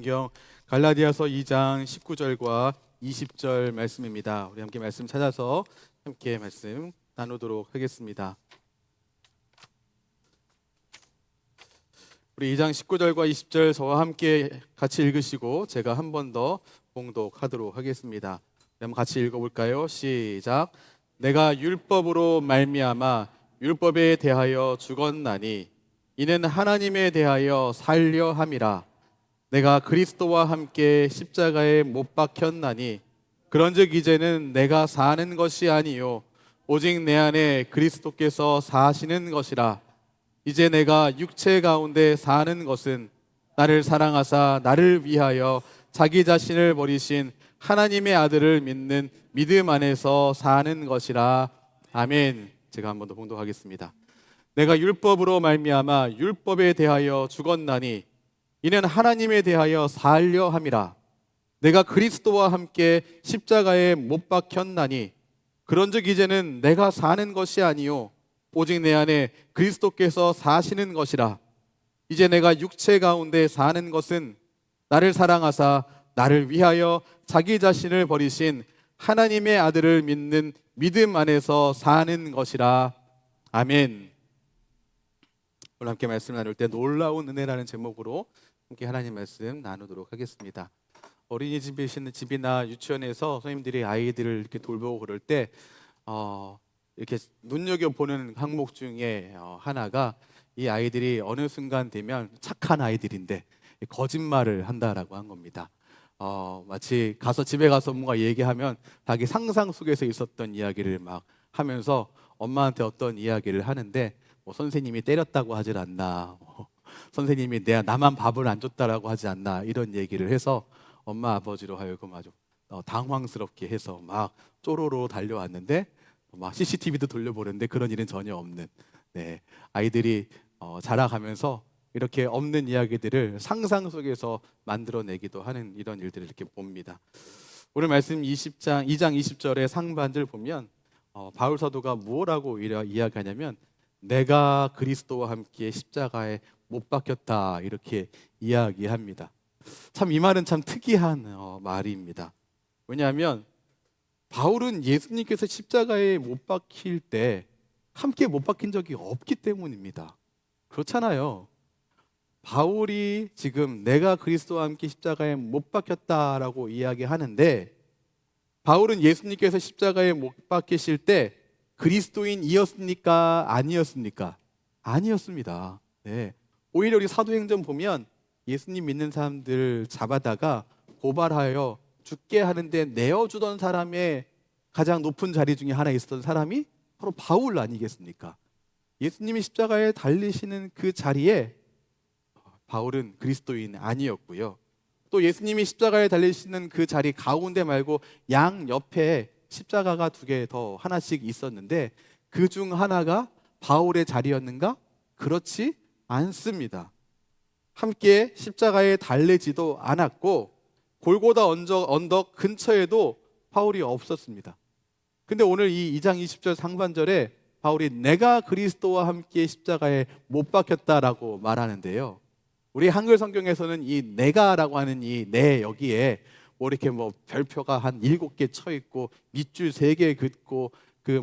성경 갈라디아서 2장 19절과 20절 말씀입니다. 우리 함께 말씀 찾아서 함께 말씀 나누도록 하겠습니다. 우리 2장 19절과 20절 저와 함께 같이 읽으시고 제가 한 번 더 봉독하도록 하겠습니다. 한번 같이 읽어볼까요? 시작. 내가 율법으로 말미암아 율법에 대하여 죽었나니 이는 하나님에 대하여 살려 함이라. 내가 그리스도와 함께 십자가에 못 박혔나니 그런즉 이제는 내가 사는 것이 아니요 오직 내 안에 그리스도께서 사시는 것이라. 이제 내가 육체 가운데 사는 것은 나를 사랑하사 나를 위하여 자기 자신을 버리신 하나님의 아들을 믿는 믿음 안에서 사는 것이라. 아멘. 제가 한 번 더 봉독하겠습니다. 내가 율법으로 말미암아 율법에 대하여 죽었나니 이는 하나님에 대하여 살려 함이라. 내가 그리스도와 함께 십자가에 못 박혔나니 그런즉 이제는 내가 사는 것이 아니요 오직 내 안에 그리스도께서 사시는 것이라. 이제 내가 육체 가운데 사는 것은 나를 사랑하사 나를 위하여 자기 자신을 버리신 하나님의 아들을 믿는 믿음 안에서 사는 것이라. 아멘. 오늘 함께 말씀 나눌 때 놀라운 은혜라는 제목으로 함께 하나님 말씀 나누도록 하겠습니다. 어린이집이나 유치원에서 선생님들이 아이들을 이렇게 돌보고 그럴 때 이렇게 눈여겨보는 항목 중에 하나가 이 아이들이 어느 순간 되면 착한 아이들인데 거짓말을 한다라고 한 겁니다. 마치 집에 가서 뭔가 얘기하면 자기 상상 속에서 있었던 이야기를 막 하면서 엄마한테 어떤 이야기를 하는데 선생님이 때렸다고 하질 않나, 선생님이 나만 밥을 안 줬다라고 하지 않나, 이런 얘기를 해서 엄마 아버지로 하여금 아주 당황스럽게 해서 막 쪼로로 달려왔는데 막 CCTV도 돌려보는데 그런 일은 전혀 없는, 아이들이 자라가면서 이렇게 없는 이야기들을 상상 속에서 만들어내기도 하는 이런 일들을 이렇게 봅니다. 오늘 말씀 2장 20절의 상반절 보면 바울 사도가 뭐라고 이야기하냐면 내가 그리스도와 함께 십자가에 못 박혔다, 이렇게 이야기합니다. 참 이 말은 참 특이한 말입니다. 왜냐하면 바울은 예수님께서 십자가에 못 박힐 때 함께 못 박힌 적이 없기 때문입니다. 그렇잖아요. 바울이 지금 내가 그리스도와 함께 십자가에 못 박혔다라고 이야기하는데 바울은 예수님께서 십자가에 못 박히실 때 그리스도인이었습니까? 아니었습니까? 아니었습니다. 오히려 우리 사도행전 보면 예수님 믿는 사람들 잡아다가 고발하여 죽게 하는데 내어주던 사람의 가장 높은 자리 중에 하나 있었던 사람이 바로 바울 아니겠습니까? 예수님이 십자가에 달리시는 그 자리에 바울은 그리스도인 아니었고요. 또 예수님이 십자가에 달리시는 그 자리 가운데 말고 양 옆에 십자가가 두 개 더 하나씩 있었는데 그 중 하나가 바울의 자리였는가? 그렇지 않습니다. 함께 십자가에 달리지도 않았고 골고다 언덕 근처에도 바울이 없었습니다. 근데 오늘 이 2장 20절 상반절에 바울이 내가 그리스도와 함께 십자가에 못 박혔다라고 말하는데요. 우리 한글 성경에서는 이 내가라고 하는 이 내 여기에 이렇게 별표가 한 7개 쳐 있고 밑줄 3개 긋고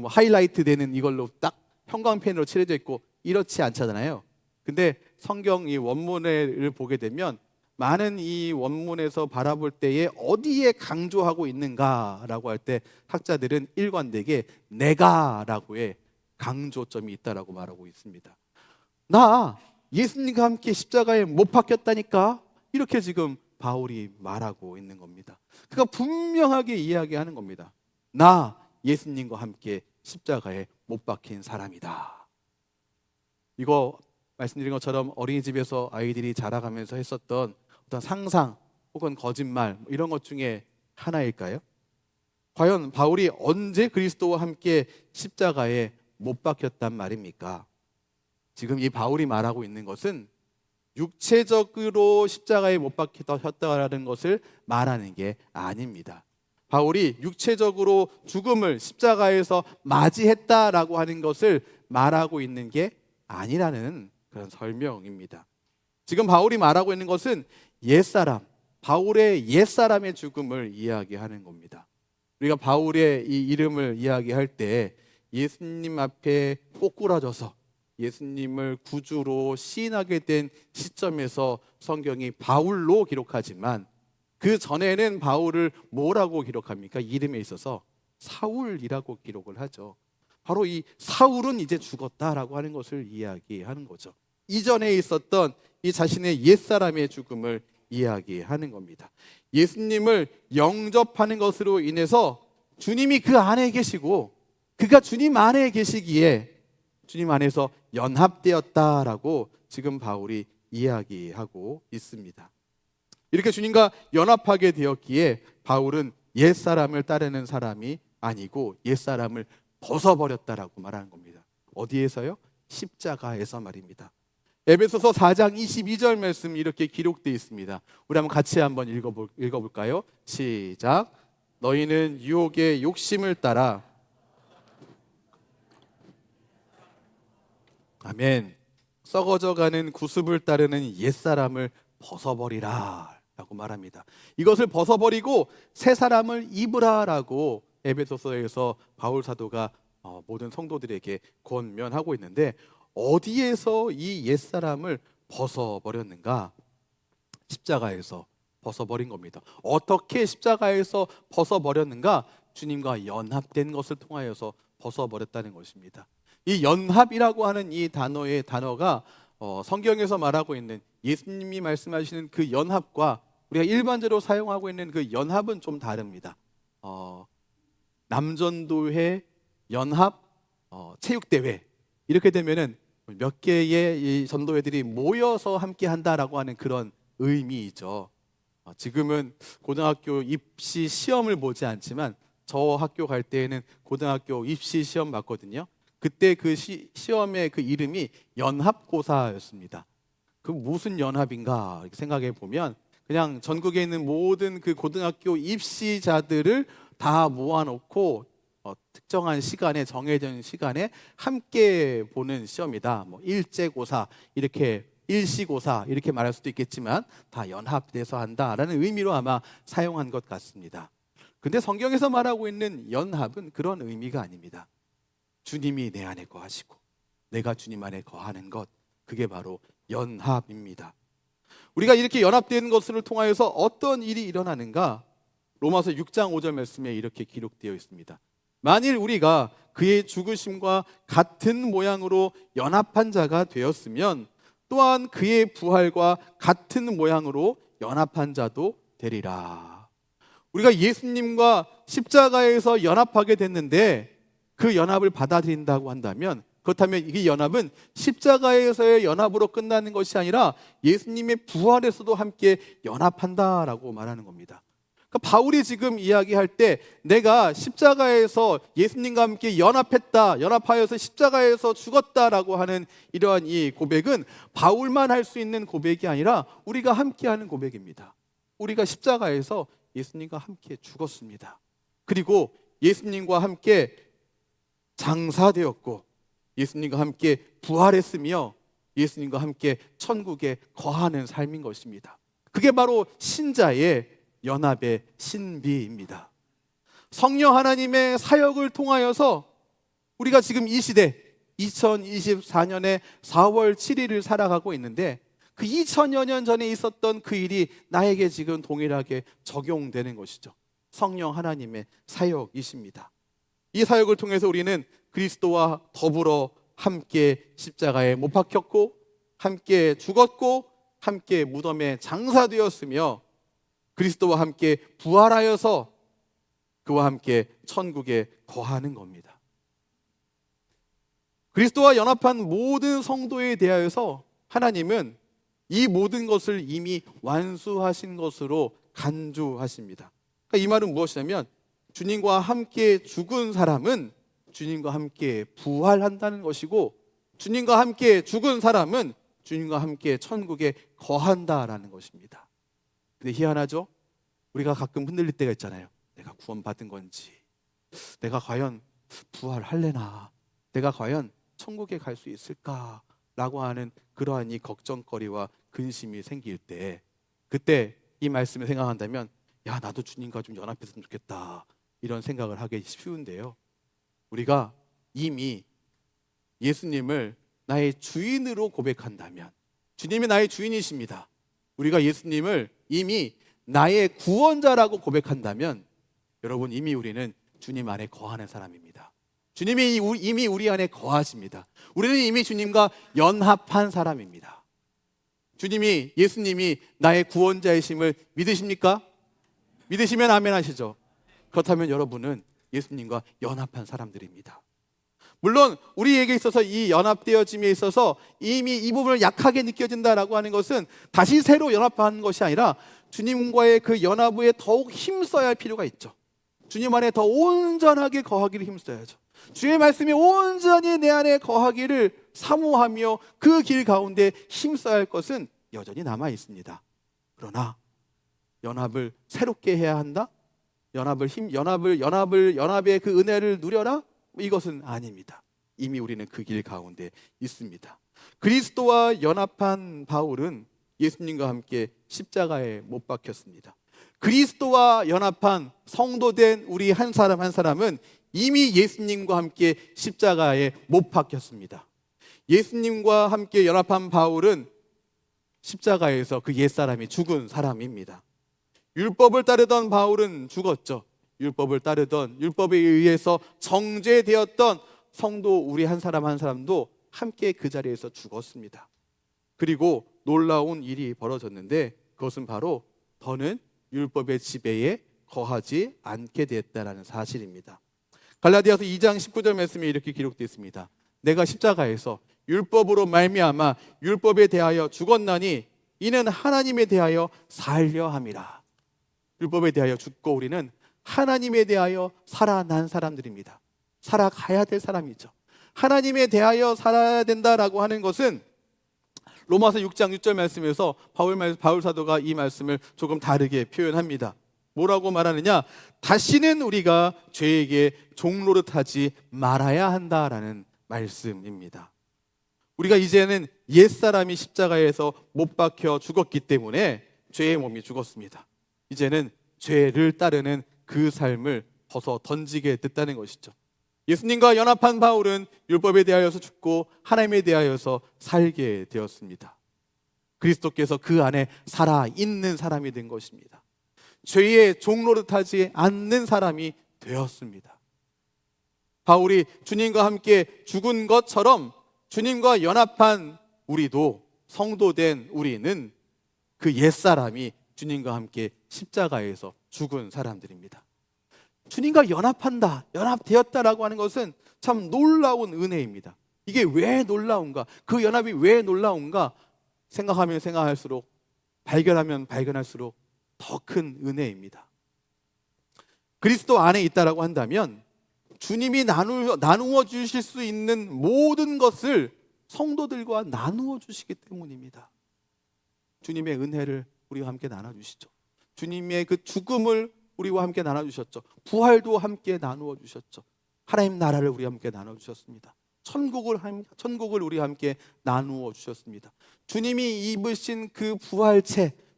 하이라이트 되는 이걸로 딱 형광펜으로 칠해져 있고 이렇지 않잖아요. 근데 성경 이 원문을 보게 되면 많은 이 원문에서 바라볼 때에 어디에 강조하고 있는가라고 할 때 학자들은 일관되게 내가라고의 강조점이 있다라고 말하고 있습니다. 나 예수님과 함께 십자가에 못 박혔다니까, 이렇게 지금 바울이 말하고 있는 겁니다. 그가 분명하게 이야기하는 겁니다. 나 예수님과 함께 십자가에 못 박힌 사람이다. 이거 말씀드린 것처럼 어린이집에서 아이들이 자라가면서 했었던 어떤 상상 혹은 거짓말 이런 것 중에 하나일까요? 과연 바울이 언제 그리스도와 함께 십자가에 못 박혔단 말입니까? 지금 이 바울이 말하고 있는 것은 육체적으로 십자가에 못 박혔다라는 것을 말하는 게 아닙니다. 바울이 육체적으로 죽음을 십자가에서 맞이했다라고 하는 것을 말하고 있는 게 아니라는 그런 설명입니다. 지금 바울이 말하고 있는 것은 옛사람, 바울의 옛사람의 죽음을 이야기하는 겁니다. 우리가 바울의 이 이름을 이야기할 때 예수님 앞에 꼬꾸라져서 예수님을 구주로 시인하게 된 시점에서 성경이 바울로 기록하지만 그 전에는 바울을 뭐라고 기록합니까? 이름에 있어서 사울이라고 기록을 하죠. 바로 이 사울은 이제 죽었다라고 하는 것을 이야기하는 거죠. 이전에 있었던 이 자신의 옛사람의 죽음을 이야기하는 겁니다. 예수님을 영접하는 것으로 인해서 주님이 그 안에 계시고 그가 주님 안에 계시기에 주님 안에서 연합되었다라고 지금 바울이 이야기하고 있습니다. 이렇게 주님과 연합하게 되었기에 바울은 옛사람을 따르는 사람이 아니고 옛사람을 벗어버렸다라고 말하는 겁니다. 어디에서요? 십자가에서 말입니다. 에베소서 4장 22절 말씀 이렇게 기록되어 있습니다. 우리 한번 같이 한번 읽어볼까요? 시작. 너희는 유혹의 욕심을 따라 아멘. 썩어져가는 구습을 따르는 옛사람을 벗어버리라 라고 말합니다. 이것을 벗어버리고 새 사람을 입으라라고 에베소서에서 바울 사도가 모든 성도들에게 권면하고 있는데 어디에서 이 옛사람을 벗어버렸는가? 십자가에서 벗어버린 겁니다. 어떻게 십자가에서 벗어버렸는가? 주님과 연합된 것을 통하여서 벗어버렸다는 것입니다. 이 연합이라고 하는 이 단어가 성경에서 말하고 있는 예수님이 말씀하시는 그 연합과 우리가 일반적으로 사용하고 있는 그 연합은 좀 다릅니다. 남전도회 연합 체육대회 이렇게 되면은 몇 개의 이 전도회들이 모여서 함께 한다라고 하는 그런 의미이죠. 지금은 고등학교 입시 시험을 보지 않지만 저 학교 갈 때에는 고등학교 입시 시험 봤거든요. 그때 그 시험의 그 이름이 연합고사였습니다. 그 무슨 연합인가 생각해 보면 그냥 전국에 있는 모든 그 고등학교 입시자들을 다 모아놓고 특정한 시간에 정해진 시간에 함께 보는 시험이다. 뭐 일제고사 이렇게 일시고사 이렇게 말할 수도 있겠지만 다 연합돼서 한다라는 의미로 아마 사용한 것 같습니다. 근데 성경에서 말하고 있는 연합은 그런 의미가 아닙니다. 주님이 내 안에 거하시고 내가 주님 안에 거하는 것, 그게 바로 연합입니다. 우리가 이렇게 연합되는 것을 통하여서 어떤 일이 일어나는가? 로마서 6장 5절 말씀에 이렇게 기록되어 있습니다. 만일 우리가 그의 죽으심과 같은 모양으로 연합한 자가 되었으면 또한 그의 부활과 같은 모양으로 연합한 자도 되리라. 우리가 예수님과 십자가에서 연합하게 됐는데 그 연합을 받아들인다고 한다면, 그렇다면 이 연합은 십자가에서의 연합으로 끝나는 것이 아니라 예수님의 부활에서도 함께 연합한다라고 말하는 겁니다. 그러니까 바울이 지금 이야기할 때 내가 십자가에서 예수님과 함께 연합하여서 십자가에서 죽었다라고 하는 이러한 이 고백은 바울만 할 수 있는 고백이 아니라 우리가 함께하는 고백입니다. 우리가 십자가에서 예수님과 함께 죽었습니다. 그리고 예수님과 함께 장사되었고 예수님과 함께 부활했으며 예수님과 함께 천국에 거하는 삶인 것입니다. 그게 바로 신자의 연합의 신비입니다. 성령 하나님의 사역을 통하여서 우리가 지금 이 시대 2024년의 4월 7일을 살아가고 있는데 그 2000여 년 전에 있었던 그 일이 나에게 지금 동일하게 적용되는 것이죠. 성령 하나님의 사역이십니다. 이 사역을 통해서 우리는 그리스도와 더불어 함께 십자가에 못 박혔고 함께 죽었고 함께 무덤에 장사되었으며 그리스도와 함께 부활하여서 그와 함께 천국에 거하는 겁니다. 그리스도와 연합한 모든 성도에 대하여서 하나님은 이 모든 것을 이미 완수하신 것으로 간주하십니다. 그러니까 이 말은 무엇이냐면 주님과 함께 죽은 사람은 주님과 함께 부활한다는 것이고 주님과 함께 죽은 사람은 주님과 함께 천국에 거한다라는 것입니다. 근데 희한하죠? 우리가 가끔 흔들릴 때가 있잖아요. 내가 구원받은 건지, 내가 과연 부활할래나, 내가 과연 천국에 갈 수 있을까라고 하는 그러한 이 걱정거리와 근심이 생길 때, 그때 이 말씀을 생각한다면 야, 나도 주님과 좀 연합했으면 좋겠다 이런 생각을 하기 쉬운데요, 우리가 이미 예수님을 나의 주인으로 고백한다면, 주님이 나의 주인이십니다. 우리가 예수님을 이미 나의 구원자라고 고백한다면 여러분, 이미 우리는 주님 안에 거하는 사람입니다. 주님이 이미 우리 안에 거하십니다. 우리는 이미 주님과 연합한 사람입니다. 예수님이 나의 구원자이심을 믿으십니까? 믿으시면 아멘 하시죠. 그렇다면 여러분은 예수님과 연합한 사람들입니다. 물론 우리에게 있어서 이 연합되어짐에 있어서 이미 이 부분을 약하게 느껴진다라고 하는 것은 다시 새로 연합하는 것이 아니라 주님과의 그 연합에 더욱 힘써야 할 필요가 있죠. 주님 안에 더 온전하게 거하기를 힘써야죠. 주의 말씀이 온전히 내 안에 거하기를 사모하며 그 길 가운데 힘써야 할 것은 여전히 남아 있습니다. 그러나 연합을 새롭게 해야 한다? 연합의 그 은혜를 누려라? 이것은 아닙니다. 이미 우리는 그 길 가운데 있습니다. 그리스도와 연합한 바울은 예수님과 함께 십자가에 못 박혔습니다. 그리스도와 연합한 성도된 우리 한 사람 한 사람은 이미 예수님과 함께 십자가에 못 박혔습니다. 예수님과 함께 연합한 바울은 십자가에서 그 옛사람이 죽은 사람입니다. 율법을 따르던 바울은 죽었죠. 율법에 의해서 정죄되었던 성도 우리 한 사람 한 사람도 함께 그 자리에서 죽었습니다. 그리고 놀라운 일이 벌어졌는데 그것은 바로 더는 율법의 지배에 거하지 않게 됐다는 사실입니다. 갈라디아서 2장 19절 말씀에 이렇게 기록되어 있습니다. 내가 십자가에서 율법으로 말미암아 율법에 대하여 죽었나니 이는 하나님에 대하여 살려 함이라. 율법에 대하여 죽고 우리는 하나님에 대하여 살아난 사람들입니다. 살아가야 될 사람이죠. 하나님에 대하여 살아야 된다라고 하는 것은 로마서 6장 6절 말씀에서 바울 사도가 이 말씀을 조금 다르게 표현합니다. 뭐라고 말하느냐? 다시는 우리가 죄에게 종노릇하지 말아야 한다라는 말씀입니다. 우리가 이제는 옛사람이 십자가에서 못 박혀 죽었기 때문에 죄의 몸이 죽었습니다. 이제는 죄를 따르는 그 삶을 벗어 던지게 됐다는 것이죠. 예수님과 연합한 바울은 율법에 대하여서 죽고 하나님에 대하여서 살게 되었습니다. 그리스도께서 그 안에 살아있는 사람이 된 것입니다. 죄의 종노릇하지 않는 사람이 되었습니다. 바울이 주님과 함께 죽은 것처럼 주님과 연합한 우리도, 성도된 우리는 그 옛사람이 주님과 함께 십자가에서 죽은 사람들입니다. 주님과 연합되었다라고 하는 것은 참 놀라운 은혜입니다. 이게 왜 놀라운가? 그 연합이 왜 놀라운가? 생각하면 생각할수록, 발견하면 발견할수록 더 큰 은혜입니다. 그리스도 안에 있다라고 한다면 주님이 나누어 주실 수 있는 모든 것을 성도들과 나누어 주시기 때문입니다. 주님의 은혜를 우리와 함께 나눠주시죠. 주님의 그 죽음을 우리와 함께 나눠주셨죠. 부활도 함께 나누어 주셨죠. 하나님 나라를 우리와 함께 나눠주셨습니다. 천국을 우리와 함께 나누어 주셨습니다. 주님이 입으신 그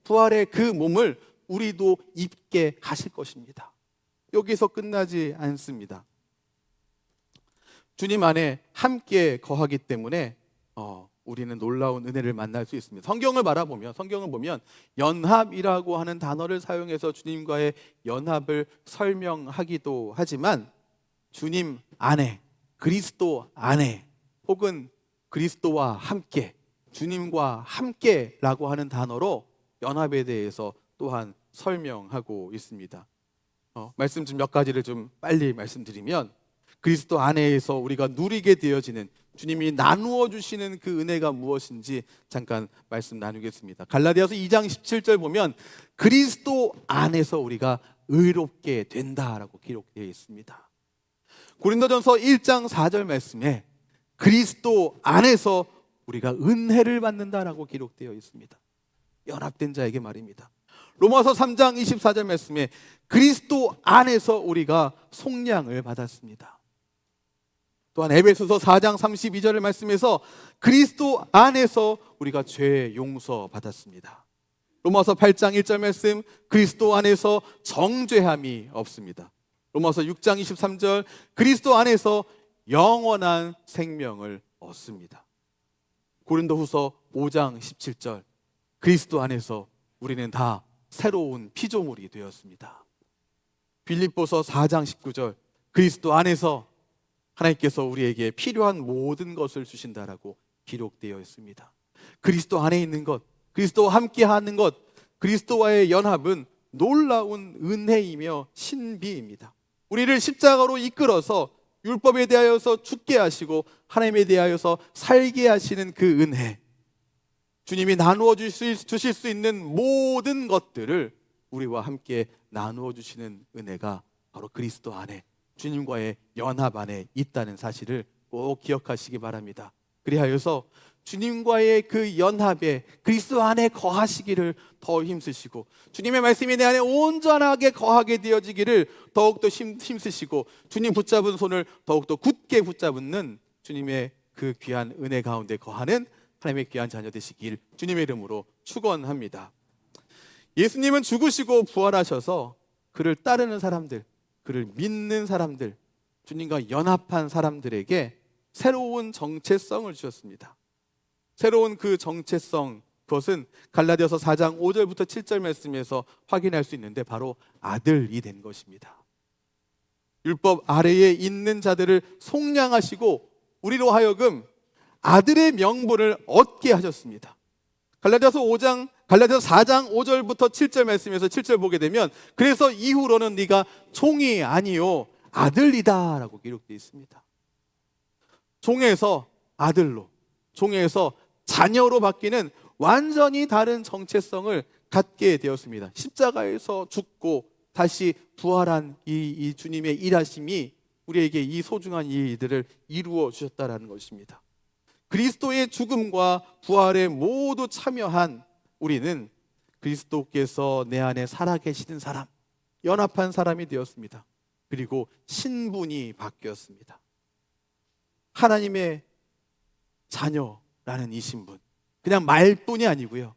부활의 그 몸을 우리도 입게 하실 것입니다. 여기서 끝나지 않습니다. 주님 안에 함께 거하기 때문에 우리는 놀라운 은혜를 만날 수 있습니다. 성경을 보면 연합이라고 하는 단어를 사용해서 주님과의 연합을 설명하기도 하지만 주님 안에, 그리스도 안에, 혹은 그리스도와 함께, 주님과 함께라고 하는 단어로 연합에 대해서 또한 설명하고 있습니다. 말씀 좀 몇 가지를 좀 빨리 말씀드리면, 그리스도 안에서 우리가 누리게 되어지는, 주님이 나누어 주시는 그 은혜가 무엇인지 잠깐 말씀 나누겠습니다. 갈라디아서 2장 17절 보면 그리스도 안에서 우리가 의롭게 된다라고 기록되어 있습니다. 고린도전서 1장 4절 말씀에 그리스도 안에서 우리가 은혜를 받는다라고 기록되어 있습니다. 연합된 자에게 말입니다. 로마서 3장 24절 말씀에 그리스도 안에서 우리가 속량을 받았습니다. 또한 에베소서 4장 32절의 말씀에서 그리스도 안에서 우리가 죄 용서 받았습니다. 로마서 8장 1절 말씀, 그리스도 안에서 정죄함이 없습니다. 로마서 6장 23절, 그리스도 안에서 영원한 생명을 얻습니다. 고린도후서 5장 17절, 그리스도 안에서 우리는 다 새로운 피조물이 되었습니다. 빌립보서 4장 19절, 그리스도 안에서 하나님께서 우리에게 필요한 모든 것을 주신다라고 기록되어 있습니다. 그리스도 안에 있는 것, 그리스도와 함께하는 것, 그리스도와의 연합은 놀라운 은혜이며 신비입니다. 우리를 십자가로 이끌어서 율법에 대하여서 죽게 하시고 하나님에 대하여서 살게 하시는 그 은혜, 주님이 나누어 주실 수 있는 모든 것들을 우리와 함께 나누어 주시는 은혜가 바로 그리스도 안에, 주님과의 연합 안에 있다는 사실을 꼭 기억하시기 바랍니다. 그리하여서 주님과의 그 연합에 그리스도 안에 거하시기를 더 힘쓰시고, 주님의 말씀이 내 안에 온전하게 거하게 되어지기를 더욱더 힘쓰시고, 주님 붙잡은 손을 더욱더 굳게 붙잡는 주님의 그 귀한 은혜 가운데 거하는 하나님의 귀한 자녀 되시길 주님의 이름으로 축원합니다. 예수님은 죽으시고 부활하셔서 그를 따르는 사람들, 그를 믿는 사람들, 주님과 연합한 사람들에게 새로운 정체성을 주셨습니다. 새로운 그 정체성, 그것은 갈라디아서 4장 5절부터 7절 말씀에서 확인할 수 있는데 바로 아들이 된 것입니다. 율법 아래에 있는 자들을 속량하시고 우리로 하여금 아들의 명분을 얻게 하셨습니다. 갈라디아서 4장 5절부터 7절 말씀에서 7절 보게 되면, 그래서 이후로는 네가 종이 아니요 아들이다 라고 기록되어 있습니다. 종에서 아들로, 종에서 자녀로 바뀌는 완전히 다른 정체성을 갖게 되었습니다. 십자가에서 죽고 다시 부활한 이 주님의 일하심이 우리에게 이 소중한 일들을 이루어 주셨다라는 것입니다. 그리스도의 죽음과 부활에 모두 참여한 우리는 그리스도께서 내 안에 살아계시는 사람, 연합한 사람이 되었습니다. 그리고 신분이 바뀌었습니다. 하나님의 자녀라는 이 신분, 그냥 말뿐이 아니고요,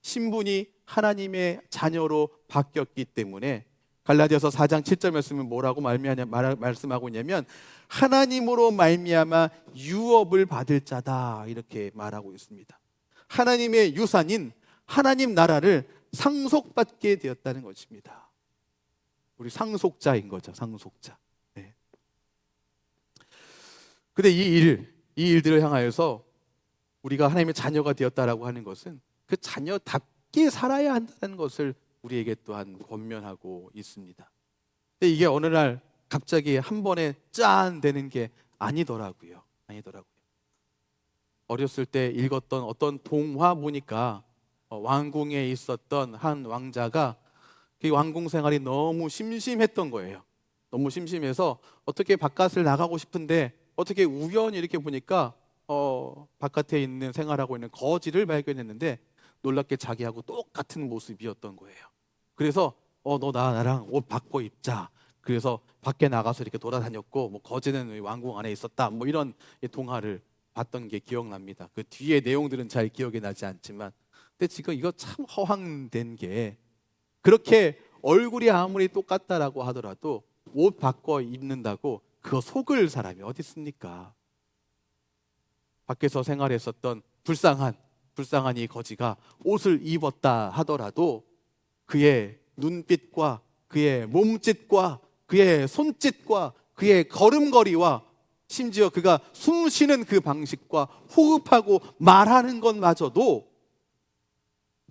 신분이 하나님의 자녀로 바뀌었기 때문에 갈라디아서 4장 7절 말씀은 뭐라고 말씀하고 있냐면, 하나님으로 말미암아 유업을 받을 자다 이렇게 말하고 있습니다. 하나님의 유산인 하나님 나라를 상속받게 되었다는 것입니다. 우리 상속자인 거죠, 상속자. 네. 근데 이 일들을 향하여서 우리가 하나님의 자녀가 되었다라고 하는 것은 그 자녀답게 살아야 한다는 것을 우리에게 또한 권면하고 있습니다. 근데 이게 어느 날 갑자기 한 번에 짠 되는 게 아니더라고요. 어렸을 때 읽었던 어떤 동화 보니까 왕궁에 있었던 한 왕자가 그 왕궁 생활이 너무 심심했던 거예요. 너무 심심해서 어떻게 바깥을 나가고 싶은데 어떻게 우연히 이렇게 보니까 바깥에 있는 생활하고 있는 거지를 발견했는데 놀랍게 자기하고 똑같은 모습이었던 거예요. 그래서 너 나랑 옷 바꿔 입자. 그래서 밖에 나가서 이렇게 돌아다녔고, 뭐 거지는 왕궁 안에 있었다, 뭐 이런 동화를 봤던 게 기억납니다. 그 뒤에 내용들은 잘 기억이 나지 않지만, 근데 지금 이거 참 허황된 게, 그렇게 얼굴이 아무리 똑같다라고 하더라도 옷 바꿔 입는다고 그거 속을 사람이 어디 있습니까? 밖에서 생활했었던 불쌍한 이 거지가 옷을 입었다 하더라도 그의 눈빛과 그의 몸짓과 그의 손짓과 그의 걸음걸이와 심지어 그가 숨 쉬는 그 방식과 호흡하고 말하는 것마저도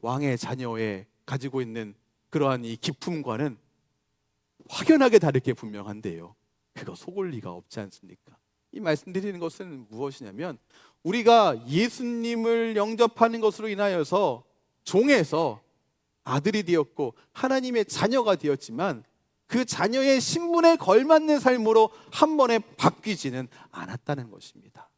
왕의 자녀에 가지고 있는 그러한 이 기품과는 확연하게 다를 게 분명한데요, 그거 속을 리가 없지 않습니까? 이 말씀드리는 것은 무엇이냐면, 우리가 예수님을 영접하는 것으로 인하여서 종에서 아들이 되었고 하나님의 자녀가 되었지만, 그 자녀의 신분에 걸맞는 삶으로 한 번에 바뀌지는 않았다는 것입니다.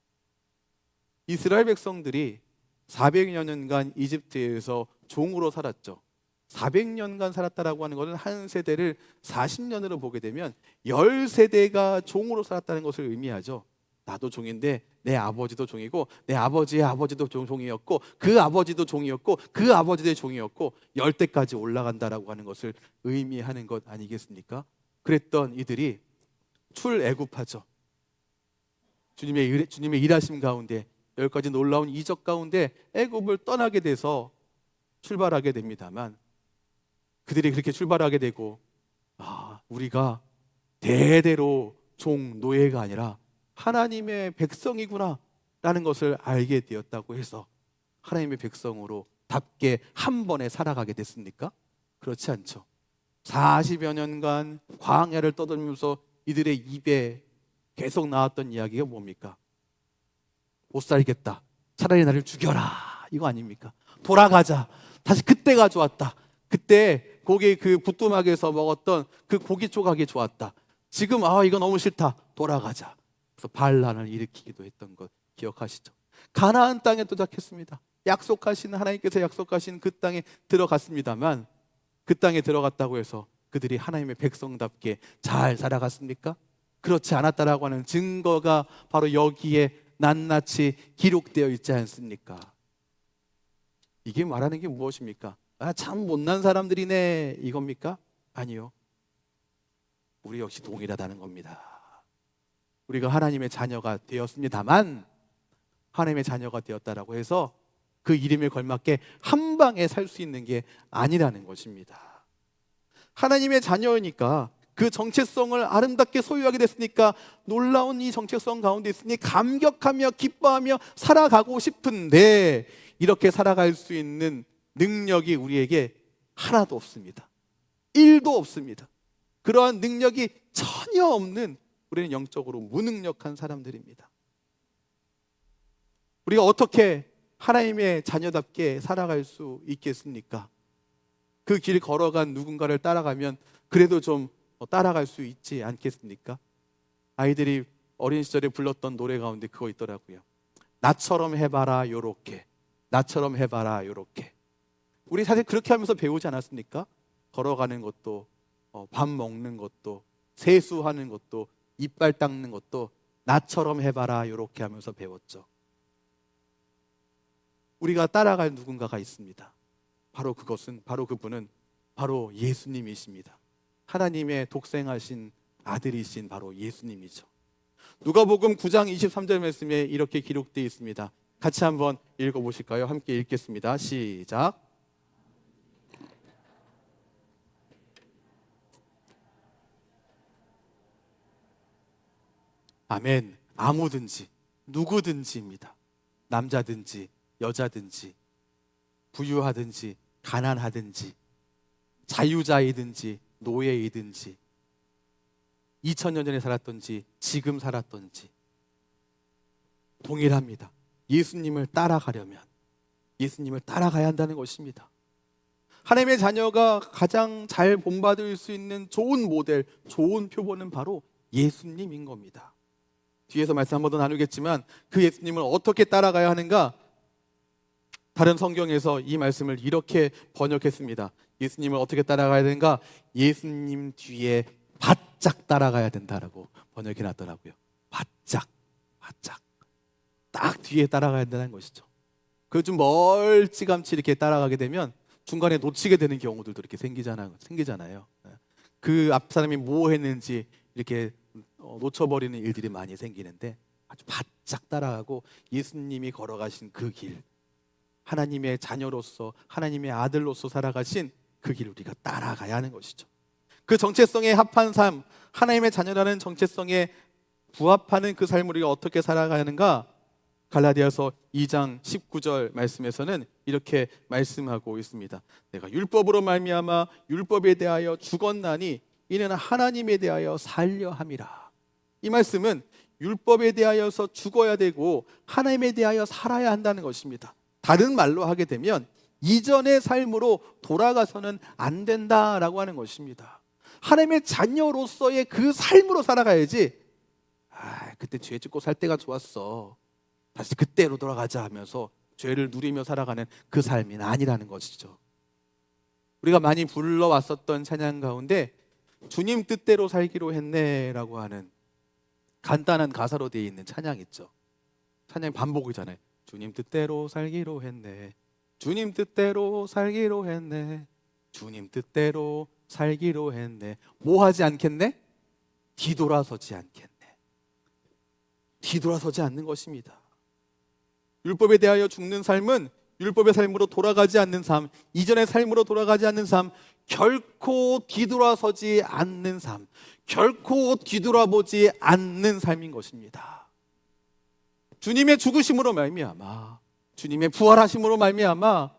이스라엘 백성들이 400여 년간 이집트에서 종으로 살았죠. 400년간 살았다라고 하는 것은 한 세대를 40년으로 보게 되면 10세대가 종으로 살았다는 것을 의미하죠. 나도 종인데 내 아버지도 종이고 내 아버지의 아버지도 종이었고 그 아버지도 종이었고 그 아버지의 종이었고 열대까지 올라간다라고 하는 것을 의미하는 것 아니겠습니까? 그랬던 이들이 출애굽하죠. 주님의 일하심 가운데 10가지 놀라운 이적 가운데 애굽을 떠나게 돼서 출발하게 됩니다만, 그들이 그렇게 출발하게 되고 우리가 대대로 종 노예가 아니라 하나님의 백성이구나 라는 것을 알게 되었다고 해서 하나님의 백성으로 답게 한 번에 살아가게 됐습니까? 그렇지 않죠. 40여 년간 광야를 떠돌면서 이들의 입에 계속 나왔던 이야기가 뭡니까? 못 살겠다, 차라리 나를 죽여라, 이거 아닙니까? 돌아가자, 다시 그때가 좋았다, 그때 고기 그 부뚜막에서 먹었던 그 고기 조각이 좋았다, 지금 이거 너무 싫다, 돌아가자. 그래서 반란을 일으키기도 했던 것 기억하시죠? 가나안 땅에 도착했습니다. 하나님께서 약속하신 그 땅에 들어갔습니다만, 그 땅에 들어갔다고 해서 그들이 하나님의 백성답게 잘 살아갔습니까? 그렇지 않았다라고 하는 증거가 바로 여기에 낱낱이 기록되어 있지 않습니까? 이게 말하는 게 무엇입니까? 참 못난 사람들이네, 이겁니까? 아니요. 우리 역시 동일하다는 겁니다. 우리가 하나님의 자녀가 되었습니다만, 하나님의 자녀가 되었다라고 해서 그 이름에 걸맞게 한 방에 살 수 있는 게 아니라는 것입니다. 하나님의 자녀이니까 그 정체성을 아름답게 소유하게 됐으니까 놀라운 이 정체성 가운데 있으니 감격하며 기뻐하며 살아가고 싶은데, 이렇게 살아갈 수 있는 능력이 우리에게 하나도 없습니다. 1도 없습니다. 그러한 능력이 전혀 없는 우리는 영적으로 무능력한 사람들입니다. 우리가 어떻게 하나님의 자녀답게 살아갈 수 있겠습니까? 그 길 걸어간 누군가를 따라가면 그래도 좀 따라갈 수 있지 않겠습니까? 아이들이 어린 시절에 불렀던 노래 가운데 그거 있더라고요. 나처럼 해봐라 요렇게, 나처럼 해봐라 요렇게. 우리 사실 그렇게 하면서 배우지 않았습니까? 걸어가는 것도, 밥 먹는 것도, 세수하는 것도, 이빨 닦는 것도 나처럼 해봐라 요렇게 하면서 배웠죠. 우리가 따라갈 누군가가 있습니다. 바로 그분은 바로 예수님이십니다. 하나님의 독생하신 아들이신 바로 예수님이죠. 누가복음 9장 23절 말씀에 이렇게 기록되어 있습니다. 같이 한번 읽어보실까요? 함께 읽겠습니다. 시작. 아멘. 아무든지 누구든지입니다. 남자든지 여자든지 부유하든지 가난하든지 자유자이든지 노예이든지 2000년 전에 살았던지 지금 살았던지 동일합니다. 예수님을 따라가려면 예수님을 따라가야 한다는 것입니다. 하나님의 자녀가 가장 잘 본받을 수 있는 좋은 모델, 좋은 표본은 바로 예수님인 겁니다. 뒤에서 말씀 한 번 더 나누겠지만 그 예수님을 어떻게 따라가야 하는가? 다른 성경에서 이 말씀을 이렇게 번역했습니다. 예수님을 어떻게 따라가야 되는가? 예수님 뒤에 바짝 따라가야 된다라고 번역해 놨더라고요. 바짝. 딱 뒤에 따라가야 된다는 것이죠. 그 좀 멀찌감치 이렇게 따라가게 되면 중간에 놓치게 되는 경우들도 이렇게 생기잖아요. 그 앞 사람이 뭐 했는지 이렇게 놓쳐버리는 일들이 많이 생기는데, 아주 바짝 따라가고 예수님이 걸어가신 그 길, 하나님의 자녀로서 하나님의 아들로서 살아가신 그 길 우리가 따라가야 하는 것이죠. 그 정체성에 합한 삶, 하나님의 자녀라는 정체성에 부합하는 그 삶을 우리가 어떻게 살아가야 하는가? 갈라디아서 2장 19절 말씀에서는 이렇게 말씀하고 있습니다. 내가 율법으로 말미암아 율법에 대하여 죽었나니 이는 하나님에 대하여 살려 함이라. 이 말씀은 율법에 대하여서 죽어야 되고 하나님에 대하여 살아야 한다는 것입니다. 다른 말로 하게 되면 이전의 삶으로 돌아가서는 안 된다라고 하는 것입니다. 하나님의 자녀로서의 그 삶으로 살아가야지, 그때 죄 짓고 살 때가 좋았어, 다시 그때로 돌아가자 하면서 죄를 누리며 살아가는 그 삶이 아니라는 것이죠. 우리가 많이 불러왔었던 찬양 가운데 주님 뜻대로 살기로 했네라고 하는 간단한 가사로 되어 있는 찬양 있죠. 찬양 반복이잖아요. 주님 뜻대로 살기로 했네. 주님 뜻대로 살기로 했네. 주님 뜻대로 살기로 했네. 뭐 하지 않겠네? 뒤돌아서지 않겠네. 뒤돌아서지 않는 것입니다. 율법에 대하여 죽는 삶은 율법의 삶으로 돌아가지 않는 삶, 이전의 삶으로 돌아가지 않는 삶, 결코 뒤돌아서지 않는 삶, 결코 뒤돌아보지 않는 삶인 것입니다. 주님의 죽으심으로 말미암아, 주님의 부활하심으로 말미암아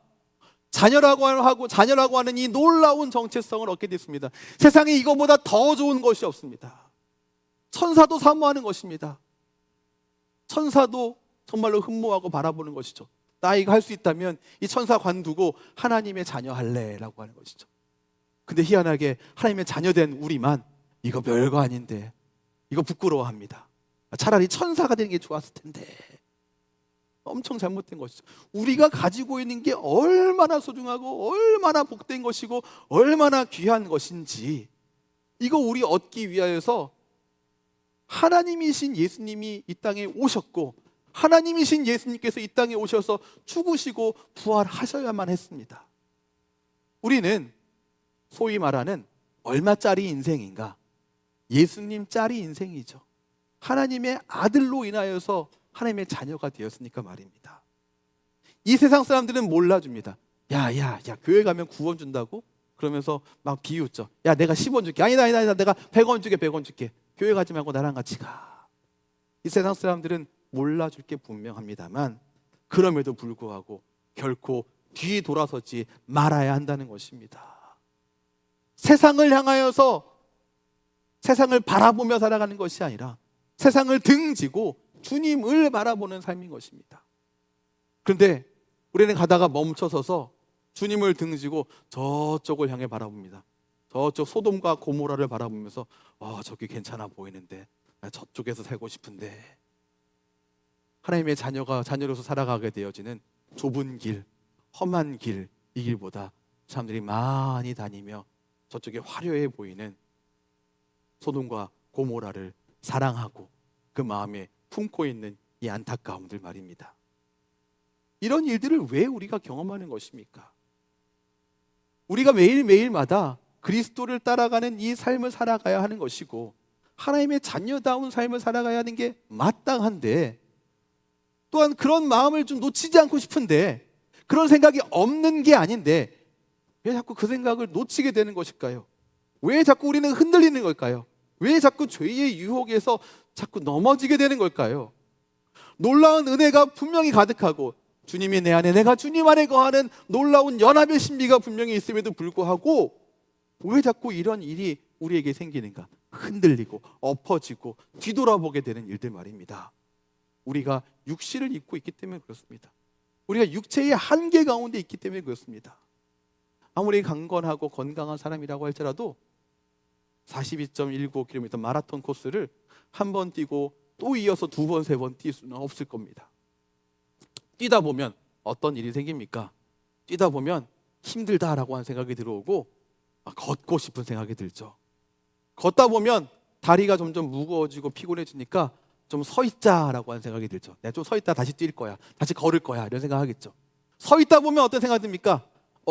자녀라고 하는 이 놀라운 정체성을 얻게 됐습니다. 세상에 이거보다 더 좋은 것이 없습니다. 천사도 사모하는 것입니다. 천사도 정말로 흠모하고 바라보는 것이죠. 나 이거 할 수 있다면 이 천사 관두고 하나님의 자녀 할래라고 하는 것이죠. 근데 희한하게 하나님의 자녀된 우리만 이거 별거 아닌데 이거 부끄러워합니다. 차라리 천사가 되는 게 좋았을 텐데. 엄청 잘못된 것이죠. 우리가 가지고 있는 게 얼마나 소중하고 얼마나 복된 것이고 얼마나 귀한 것인지, 이거 우리 얻기 위하여서 하나님이신 예수님이 이 땅에 오셨고, 하나님이신 예수님께서 이 땅에 오셔서 죽으시고 부활하셔야만 했습니다. 우리는 소위 말하는 얼마짜리 인생인가? 예수님짜리 인생이죠. 하나님의 아들로 인하여서 하나님의 자녀가 되었으니까 말입니다. 이 세상 사람들은 몰라줍니다. 야, 교회 가면 9원 준다고? 그러면서 막 비웃죠. 야, 내가 10원 줄게. 아니다, 내가 100원 줄게, 100원 줄게. 교회 가지 말고 나랑 같이 가. 이 세상 사람들은 몰라줄 게 분명합니다만, 그럼에도 불구하고 결코 뒤 돌아서지 말아야 한다는 것입니다. 세상을 향하여서 세상을 바라보며 살아가는 것이 아니라 세상을 등지고 주님을 바라보는 삶인 것입니다. 그런데 우리는 가다가 멈춰서서 주님을 등지고 저쪽을 향해 바라봅니다. 저쪽 소돔과 고모라를 바라보면서 저기 괜찮아 보이는데 저쪽에서 살고 싶은데. 하나님의 자녀로서 살아가게 되어지는 좁은 길, 험한 길, 이 길보다 사람들이 많이 다니며 저쪽에 화려해 보이는 소돔과 고모라를 사랑하고 그 마음에 품고 있는 이 안타까움들 말입니다. 이런 일들을 왜 우리가 경험하는 것입니까? 우리가 매일매일마다 그리스도를 따라가는 이 삶을 살아가야 하는 것이고, 하나님의 자녀다운 삶을 살아가야 하는 게 마땅한데, 또한 그런 마음을 좀 놓치지 않고 싶은데, 그런 생각이 없는 게 아닌데 왜 자꾸 그 생각을 놓치게 되는 것일까요? 왜 자꾸 우리는 흔들리는 걸까요? 왜 자꾸 죄의 유혹에서 자꾸 넘어지게 되는 걸까요? 놀라운 은혜가 분명히 가득하고 주님이 내 안에, 내가 주님 안에 거하는 놀라운 연합의 신비가 분명히 있음에도 불구하고 왜 자꾸 이런 일이 우리에게 생기는가? 흔들리고 엎어지고 뒤돌아보게 되는 일들 말입니다. 우리가 육신을 입고 있기 때문에 그렇습니다. 우리가 육체의 한계 가운데 있기 때문에 그렇습니다. 아무리 강건하고 건강한 사람이라고 할지라도 42.195km 마라톤 코스를 한 번 뛰고 또 이어서 두 번, 세 번 뛸 수는 없을 겁니다. 뛰다 보면 어떤 일이 생깁니까? 뛰다 보면 힘들다라고 하는 생각이 들어오고 걷고 싶은 생각이 들죠. 걷다 보면 다리가 점점 무거워지고 피곤해지니까 좀 서 있자라고 하는 생각이 들죠. 내가 좀 서 있다 다시 뛸 거야, 다시 걸을 거야, 이런 생각하겠죠. 서 있다 보면 어떤 생각이 듭니까?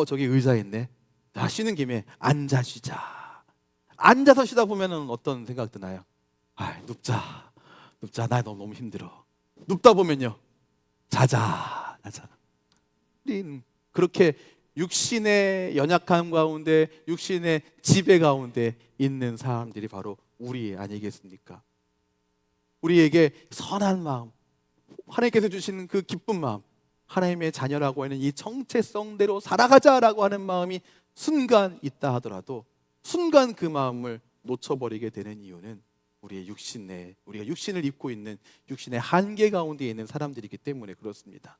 저기 의자 있네. 자, 쉬는 김에 앉아 쉬자. 앉아서 쉬다 보면 어떤 생각 드나요? 눕자. 나 너무 힘들어. 눕다 보면요, 자자. 우린 그렇게 육신의 연약함 가운데, 육신의 지배 가운데 있는 사람들이 바로 우리 아니겠습니까? 우리에게 선한 마음, 하나님께서 주시는 그 기쁜 마음, 하나님의 자녀라고 하는 이 정체성대로 살아가자라고 하는 마음이 순간 있다 하더라도 순간 그 마음을 놓쳐버리게 되는 이유는 우리가 육신을 입고 있는 육신의 한계 가운데 있는 사람들이기 때문에 그렇습니다.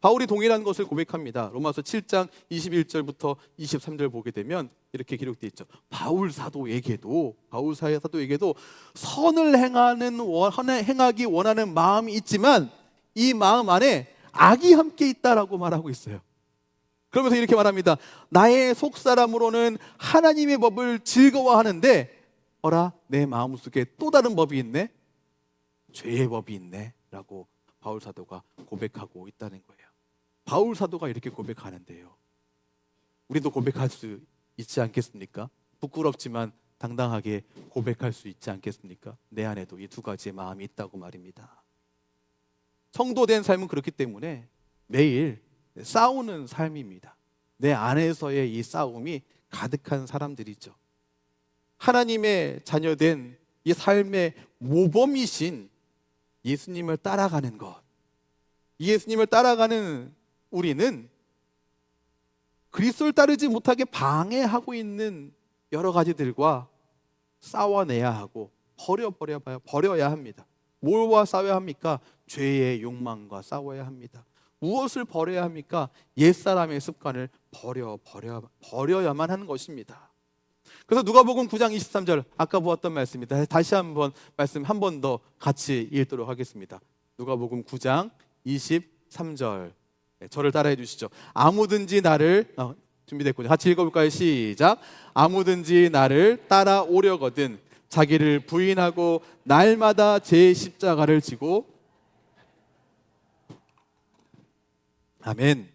바울이 동일한 것을 고백합니다. 로마서 7장 21절부터 23절 보게 되면 이렇게 기록되어 있죠. 바울 사도에게도 선을 행하기 원하는 마음이 있지만 이 마음 안에 악이 함께 있다라고 말하고 있어요. 그러면서 이렇게 말합니다. 나의 속사람으로는 하나님의 법을 즐거워하는데 내 마음속에 또 다른 법이 있네. 죄의 법이 있네 라고 바울 사도가 고백하고 있다는 거예요. 바울 사도가 이렇게 고백하는데요, 우리도 고백할 수 있지 않겠습니까? 부끄럽지만 당당하게 고백할 수 있지 않겠습니까? 내 안에도 이 두 가지의 마음이 있다고 말입니다. 성도된 삶은 그렇기 때문에 매일 싸우는 삶입니다. 내 안에서의 이 싸움이 가득한 사람들이죠. 하나님의 자녀된 이 삶의 모범이신 예수님을 따라가는 것, 예수님을 따라가는 우리는 그리스도를 따르지 못하게 방해하고 있는 여러 가지들과 싸워내야 하고 버려야 합니다. 뭘과 싸워야 합니까? 죄의 욕망과 싸워야 합니다. 무엇을 버려야 합니까? 옛사람의 습관을 버려야만 하는 것입니다. 그래서 누가복음 9장 23절, 아까 보았던 말씀입니다. 다시 한번 말씀 한 번 더 같이 읽도록 하겠습니다. 누가복음 9장 23절, 저를 따라해 주시죠. 아무든지 나를 준비됐군요. 같이 읽어볼까요? 시작. 아무든지 나를 따라오려거든 자기를 부인하고 날마다 제 십자가를 지고. 아멘.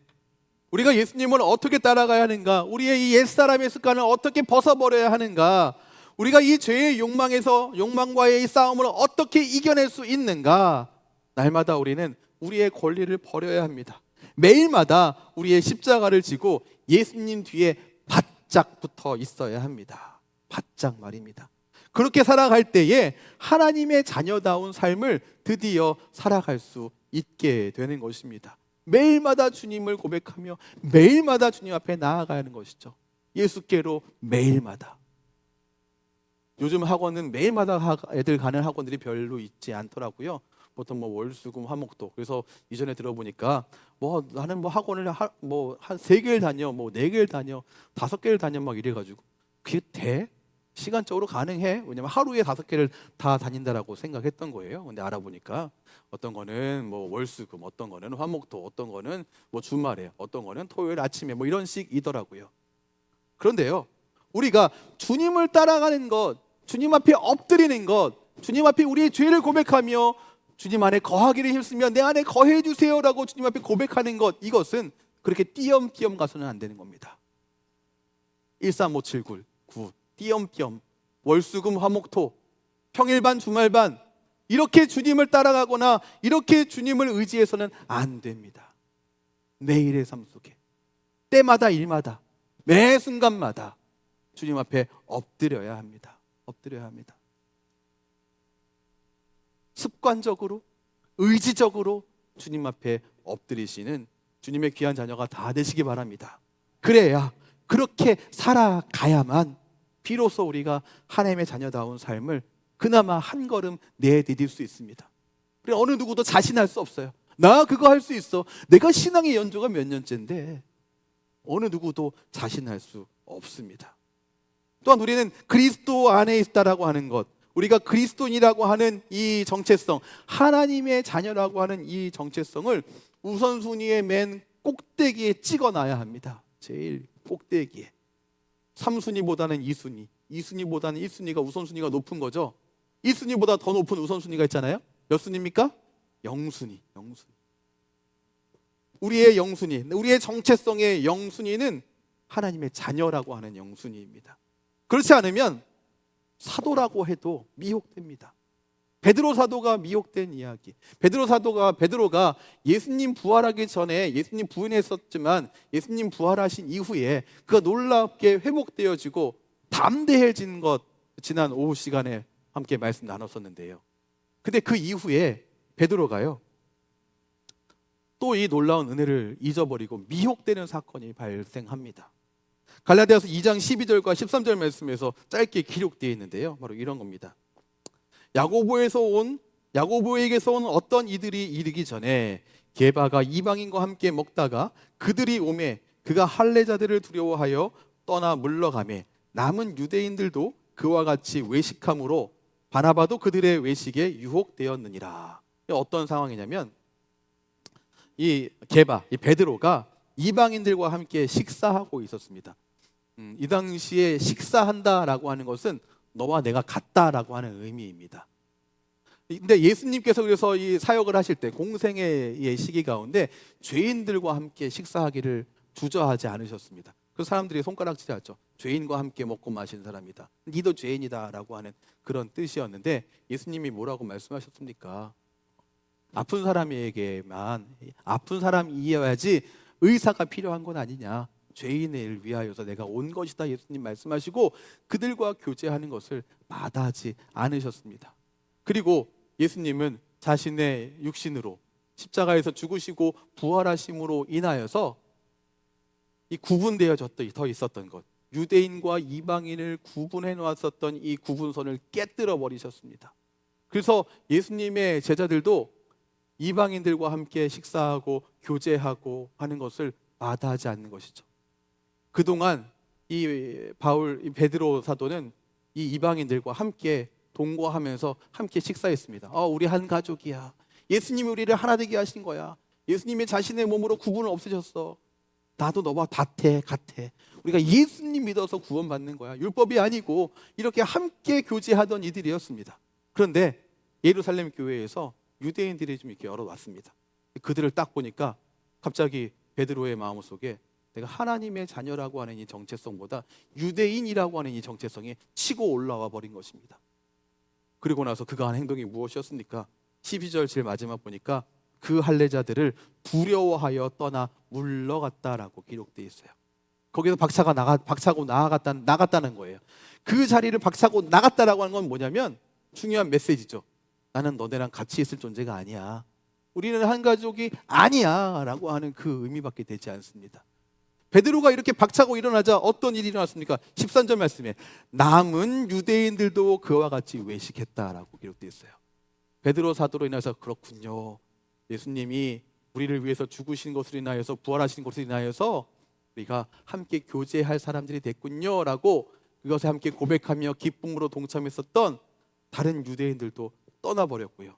우리가 예수님을 어떻게 따라가야 하는가? 우리의 이 옛사람의 습관을 어떻게 벗어버려야 하는가? 우리가 이 죄의 욕망과의 이 싸움을 어떻게 이겨낼 수 있는가? 날마다 우리는 우리의 권리를 버려야 합니다. 매일마다 우리의 십자가를 지고 예수님 뒤에 바짝 붙어 있어야 합니다. 바짝 말입니다. 그렇게 살아갈 때에 하나님의 자녀다운 삶을 드디어 살아갈 수 있게 되는 것입니다. 매일마다 주님을 고백하며 매일마다 주님 앞에 나아가는 것이죠. 예수께로 매일마다. 요즘 학원은 매일마다 애들 가는 학원들이 별로 있지 않더라고요. 보통 월수금 화목도. 그래서 이전에 들어보니까 나는 학원을 한 3개를 다녀, 4개를 다녀, 5개를 다녀 막 이래가지고 그게 돼? 시간적으로 가능해? 왜냐면 하루에 5개를 다 다닌다라고 생각했던 거예요. 근데 알아보니까 어떤 거는 월수금, 어떤 거는 화목도, 어떤 거는 주말에, 어떤 거는 토요일 아침에 이런 식이더라고요. 그런데요, 우리가 주님을 따라가는 것, 주님 앞에 엎드리는 것, 주님 앞에 우리의 죄를 고백하며 주님 안에 거하기를 힘쓰며 내 안에 거해 주세요라고 주님 앞에 고백하는 것, 이것은 그렇게 띄엄띄엄 가서는 안 되는 겁니다. 13579 띄엄띄엄 월수금 화목토 평일반 주말반 이렇게 주님을 따라가거나 이렇게 주님을 의지해서는 안 됩니다. 매일의 삶 속에 때마다 일마다 매 순간마다 주님 앞에 엎드려야 합니다. 엎드려야 합니다. 습관적으로 의지적으로 주님 앞에 엎드리시는 주님의 귀한 자녀가 다 되시기 바랍니다. 그래야, 그렇게 살아가야만 비로소 우리가 하나님의 자녀다운 삶을 그나마 한 걸음 내디딜 수 있습니다. 그래, 어느 누구도 자신할 수 없어요. 나 그거 할 수 있어. 내가 신앙의 연조가 몇 년째인데. 어느 누구도 자신할 수 없습니다. 또한 우리는 그리스도 안에 있다라고 하는 것, 우리가 그리스도인이라고 하는 이 정체성, 하나님의 자녀라고 하는 이 정체성을 우선순위의 맨 꼭대기에 찍어놔야 합니다. 제일 꼭대기에. 3순위보다는 2순위, 2순위보다는 1순위가 우선순위가 높은 거죠. 1순위보다 더 높은 우선순위가 있잖아요. 몇 순위입니까? 0순위. 우리의 0순위, 우리의 정체성의 0순위는 하나님의 자녀라고 하는 0순위입니다. 그렇지 않으면 사도라고 해도 미혹됩니다. 베드로 사도가 미혹된 이야기. 베드로가 예수님 부활하기 전에 예수님 부인했었지만 예수님 부활하신 이후에 그가 놀랍게 회복되어지고 담대해진 것, 지난 오후 시간에 함께 말씀 나눴었는데요. 근데 그 이후에 베드로가요, 또 이 놀라운 은혜를 잊어버리고 미혹되는 사건이 발생합니다. 갈라디아서 2장 12절과 13절 말씀에서 짧게 기록되어 있는데요, 바로 이런 겁니다. 야고보에게서 온 어떤 이들이 이르기 전에 게바가 이방인과 함께 먹다가 그들이 오매 그가 할례자들을 두려워하여 떠나 물러가매 남은 유대인들도 그와 같이 외식함으로 바나바도 그들의 외식에 유혹되었느니라. 어떤 상황이냐면 이 게바, 이 베드로가 이방인들과 함께 식사하고 있었습니다. 이 당시에 식사한다라고 하는 것은 너와 내가 같다라고 하는 의미입니다. 근데 예수님께서 그래서 이 사역을 하실 때 공생의 시기 가운데 죄인들과 함께 식사하기를 주저하지 않으셨습니다. 그 사람들이 손가락질하죠. 죄인과 함께 먹고 마시는 사람이다. 니도 죄인이다라고 하는 그런 뜻이었는데 예수님이 뭐라고 말씀하셨습니까? 아픈 사람에게만 아픈 사람이어야지 의사가 필요한 건 아니냐. 죄인을 위하여서 내가 온 것이다. 예수님 말씀하시고 그들과 교제하는 것을 마다하지 않으셨습니다. 그리고 예수님은 자신의 육신으로 십자가에서 죽으시고 부활하심으로 인하여서 이 구분되어져 있었던 것, 유대인과 이방인을 구분해 놓았었던 이 구분선을 깨뜨려 버리셨습니다. 그래서 예수님의 제자들도 이방인들과 함께 식사하고 교제하고 하는 것을 마다하지 않는 것이죠. 그동안 이 베드로 사도는 이 이방인들과 함께 동거하면서 함께 식사했습니다. 우리 한 가족이야. 예수님이 우리를 하나 되게 하신 거야. 예수님이 자신의 몸으로 구분을 없애셨어. 나도 너와 같아. 우리가 예수님 믿어서 구원받는 거야. 율법이 아니고 이렇게 함께 교제하던 이들이었습니다. 그런데 예루살렘 교회에서 유대인들이 좀 이렇게 열어왔습니다. 그들을 딱 보니까 갑자기 베드로의 마음속에 내가 하나님의 자녀라고 하는 이 정체성보다 유대인이라고 하는 이 정체성이 치고 올라와 버린 것입니다. 그리고 나서 그가 한 행동이 무엇이었습니까? 12절 제일 마지막 보니까 그 할례자들을 두려워하여 떠나 물러갔다라고 기록되어 있어요. 거기서 박차고 나갔다는 거예요. 그 자리를 박차고 나갔다라고 하는 건 뭐냐면 중요한 메시지죠. 나는 너네랑 같이 있을 존재가 아니야. 우리는 한 가족이 아니야 라고 하는 그 의미밖에 되지 않습니다. 베드로가 이렇게 박차고 일어나자 어떤 일이 일어났습니까? 13절 말씀에 남은 유대인들도 그와 같이 외식했다라고 기록되어 있어요. 베드로 사도로 인해서 그렇군요. 예수님이 우리를 위해서 죽으신 것으로 인하여서 부활하신 것으로 인하여서 우리가 함께 교제할 사람들이 됐군요 라고 그것에 함께 고백하며 기쁨으로 동참했었던 다른 유대인들도 떠나버렸고요.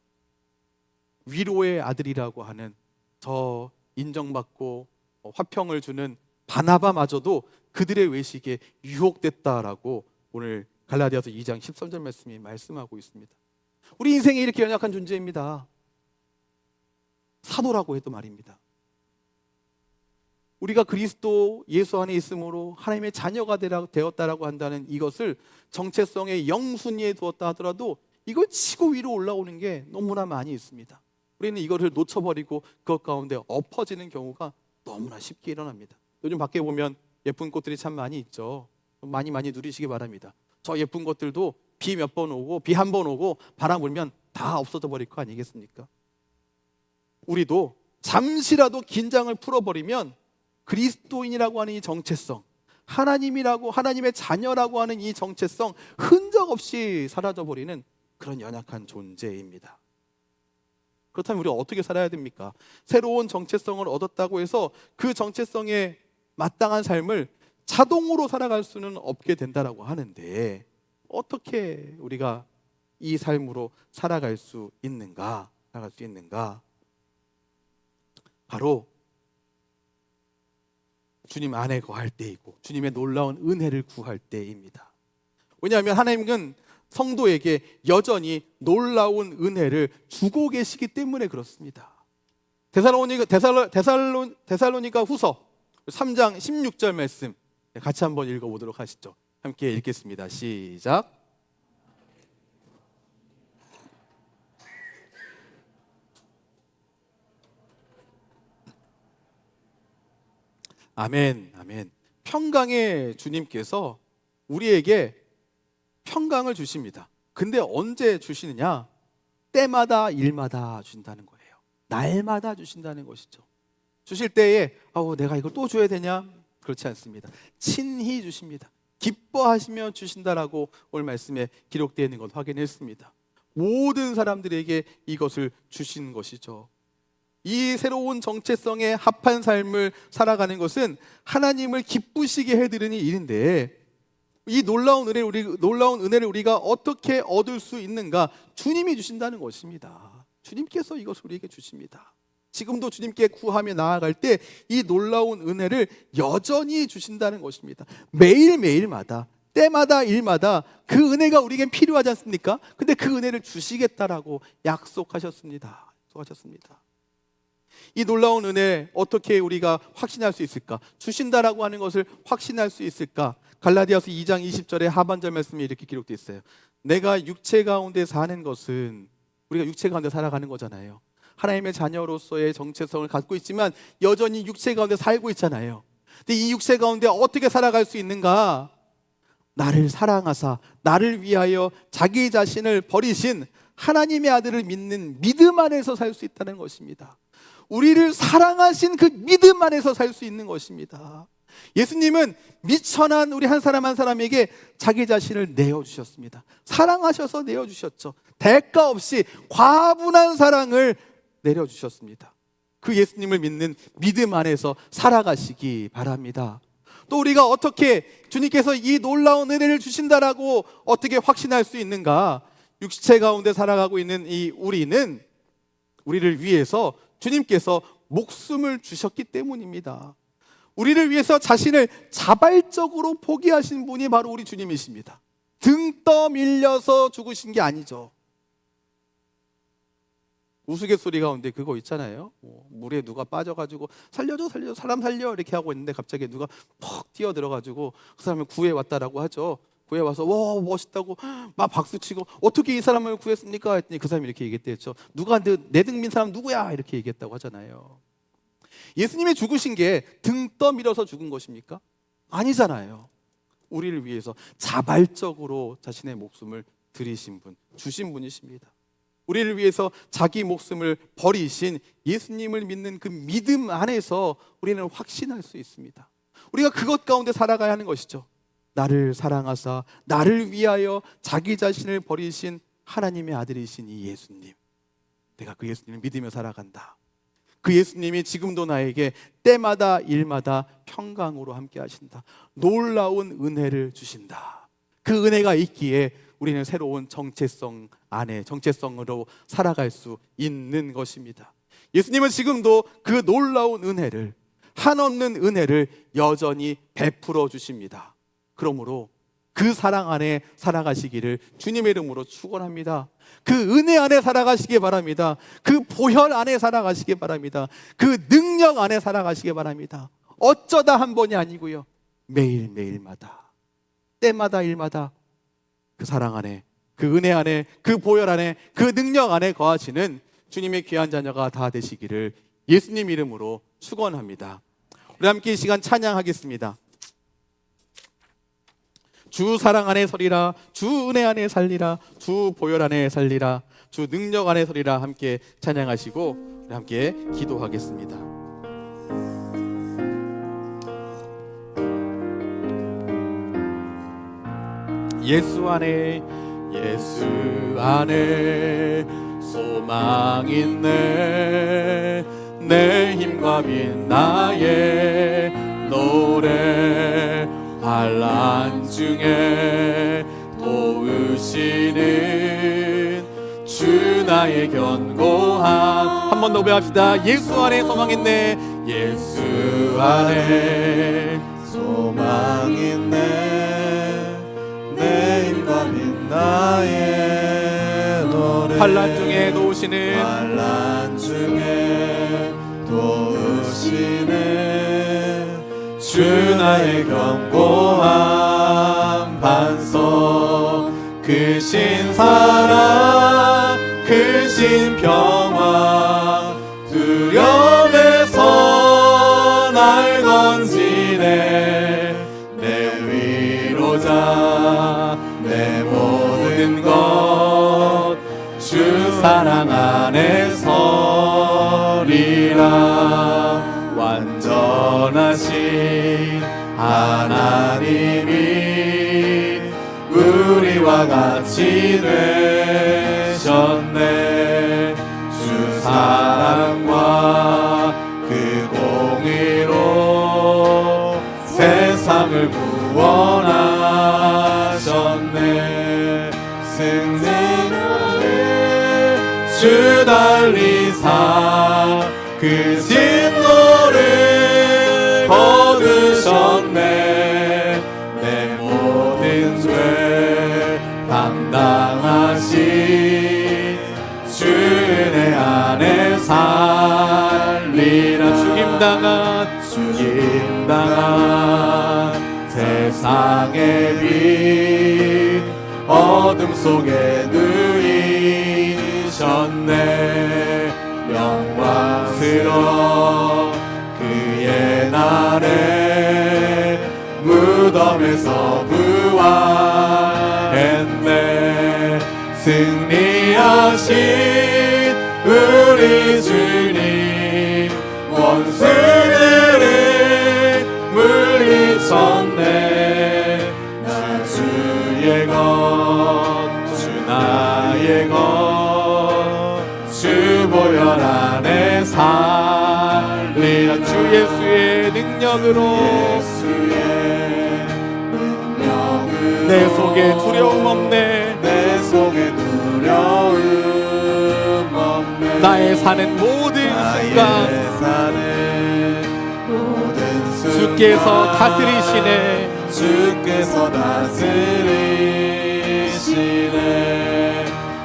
위로의 아들이라고 하는 저 인정받고 화평을 주는 바나바마저도 그들의 외식에 유혹됐다라고 오늘 갈라디아서 2장 13절 말씀이 말씀하고 있습니다. 우리 인생에 이렇게 연약한 존재입니다. 사도라고 해도 말입니다. 우리가 그리스도 예수 안에 있음으로 하나님의 자녀가 되었다라고 한다는 이것을 정체성의 영순위에 두었다 하더라도 이걸 치고 위로 올라오는 게 너무나 많이 있습니다. 우리는 이것을 놓쳐버리고 그것 가운데 엎어지는 경우가 너무나 쉽게 일어납니다. 요즘 밖에 보면 예쁜 꽃들이 참 많이 있죠. 많이 누리시기 바랍니다. 저 예쁜 것들도 비 몇 번 오고 비 한 번 오고 바람 불면 다 없어져 버릴 거 아니겠습니까? 우리도 잠시라도 긴장을 풀어버리면 그리스도인이라고 하는 이 정체성, 하나님의 자녀라고 하는 이 정체성 흔적 없이 사라져버리는 그런 연약한 존재입니다. 그렇다면 우리가 어떻게 살아야 됩니까? 새로운 정체성을 얻었다고 해서 그 정체성에 마땅한 삶을 자동으로 살아갈 수는 없게 된다라고 하는데 어떻게 우리가 이 삶으로 살아갈 수 있는가? 바로 주님 안에 거할 때이고 주님의 놀라운 은혜를 구할 때입니다. 왜냐하면 하나님은 성도에게 여전히 놀라운 은혜를 주고 계시기 때문에 그렇습니다. 데살로니가 후서 3장 16절 말씀 같이 한번 읽어보도록 하시죠. 함께 읽겠습니다. 시작. 아멘. 평강의 주님께서 우리에게 평강을 주십니다. 근데 언제 주시느냐? 때마다 일마다 주신다는 거예요. 날마다 주신다는 것이죠. 주실 때에 내가 이걸 또 줘야 되냐? 그렇지 않습니다. 친히 주십니다. 기뻐하시며 주신다라고 오늘 말씀에 기록되어 있는 것 확인했습니다. 모든 사람들에게 이것을 주신 것이죠. 이 새로운 정체성에 합한 삶을 살아가는 것은 하나님을 기쁘시게 해드리는 일인데 이 놀라운 은혜를 우리가 어떻게 얻을 수 있는가? 주님이 주신다는 것입니다. 주님께서 이것을 우리에게 주십니다. 지금도 주님께 구하며 나아갈 때 이 놀라운 은혜를 여전히 주신다는 것입니다. 매일매일마다 때마다 일마다 그 은혜가 우리에게 필요하지 않습니까? 근데 그 은혜를 주시겠다라고 약속하셨습니다. 이 놀라운 은혜 어떻게 우리가 확신할 수 있을까? 주신다라고 하는 것을 확신할 수 있을까? 갈라디아서 2장 20절의 하반절 말씀이 이렇게 기록되어 있어요. 내가 육체 가운데 사는 것은, 우리가 육체 가운데 살아가는 거잖아요. 하나님의 자녀로서의 정체성을 갖고 있지만 여전히 육체 가운데 살고 있잖아요. 근데 이 육체 가운데 어떻게 살아갈 수 있는가? 나를 사랑하사 나를 위하여 자기 자신을 버리신 하나님의 아들을 믿는 믿음 안에서 살 수 있다는 것입니다. 우리를 사랑하신 그 믿음 안에서 살 수 있는 것입니다. 예수님은 미천한 우리 한 사람 한 사람에게 자기 자신을 내어주셨습니다. 사랑하셔서 내어주셨죠. 대가 없이 과분한 사랑을 내려주셨습니다. 그 예수님을 믿는 믿음 안에서 살아가시기 바랍니다. 또 우리가 어떻게 주님께서 이 놀라운 은혜를 주신다라고 어떻게 확신할 수 있는가? 육체 가운데 살아가고 있는 이 우리는 우리를 위해서 주님께서 목숨을 주셨기 때문입니다. 우리를 위해서 자신을 자발적으로 포기하신 분이 바로 우리 주님이십니다. 등 떠밀려서 죽으신 게 아니죠. 우스갯소리 가운데 그거 있잖아요. 물에 누가 빠져가지고 살려줘 사람 살려 이렇게 하고 있는데 갑자기 누가 퍽 뛰어들어가지고 그 사람을 구해왔다라고 하죠. 구해와서 와 멋있다고 막 박수치고 어떻게 이 사람을 구했습니까? 했더니 그 사람이 이렇게 얘기했대요. 누가 내 등 민 사람 누구야? 이렇게 얘기했다고 하잖아요. 예수님이 죽으신 게 등 떠밀어서 죽은 것입니까? 아니잖아요. 우리를 위해서 자발적으로 자신의 목숨을 드리신 분, 주신 분이십니다. 우리를 위해서 자기 목숨을 버리신 예수님을 믿는 그 믿음 안에서 우리는 확신할 수 있습니다. 우리가 그것 가운데 살아가야 하는 것이죠. 나를 사랑하사 나를 위하여 자기 자신을 버리신 하나님의 아들이신 이 예수님, 내가 그 예수님을 믿으며 살아간다. 그 예수님이 지금도 나에게 때마다 일마다 평강으로 함께 하신다. 놀라운 은혜를 주신다. 그 은혜가 있기에 우리는 새로운 정체성 안에 정체성으로 살아갈 수 있는 것입니다. 예수님은 지금도 그 놀라운 은혜를, 한없는 은혜를 여전히 베풀어 주십니다. 그러므로 그 사랑 안에 살아가시기를 주님의 이름으로 축원합니다. 그 은혜 안에 살아가시기 바랍니다. 그 보혈 안에 살아가시기 바랍니다. 그 능력 안에 살아가시기 바랍니다. 어쩌다 한 번이 아니고요, 매일매일마다, 때마다 일마다 그 사랑 안에, 그 은혜 안에, 그 보혈 안에, 그 능력 안에 거하시는 주님의 귀한 자녀가 다 되시기를 예수님 이름으로 축원합니다. 우리 함께 이 시간 찬양하겠습니다. 주 사랑 안에 서리라, 주 은혜 안에 살리라, 주 보혈 안에 살리라, 주 능력 안에 서리라. 함께 찬양하시고 우리 함께 기도하겠습니다. 예수 안에, 예수 안에 소망 있네. 내 힘과 빛 나의 노래, 환난 중에 도우시는 주 나의 견고함. 한 번 더 고백합시다. 예수 안에 소망 있네. 예수 안에 소망 있네. 내 힘과 빛 나의 노래, 환난 중에 도우시는, 환난 중에 도우시는 주 나의 견고한 반석. 크신 사랑, 크신 평화, 두려움에서 날 건지네. 내 위로자, 내 모든 것 주 사랑 안에 서리라. 완전하신 하나님이 우리와 같이 되셨네. 주 사랑과 그 공의로 세상을 구원하셨네. 승리를 주 달리사 그 진노를 거두셨네. 내 모든 모든 죄 담당하신 주 은혜 안에 살리라. 죽임당한 세상의 빛 어둠 속에 누이셨네. 영광스러운 그의 날에 무덤에서 부활했네. 승리하신 우리 주님 원수들을 물리쳤네. 나 주의 것, 주 나의 것, 주 보혈 안에 살리라. 주 예수의 능력으로 내 속에 두려움 없네. 내 속에 두려움 없네. 나의 사는 모든 순간 주께서 다스리시네. 주께서 다스리시네.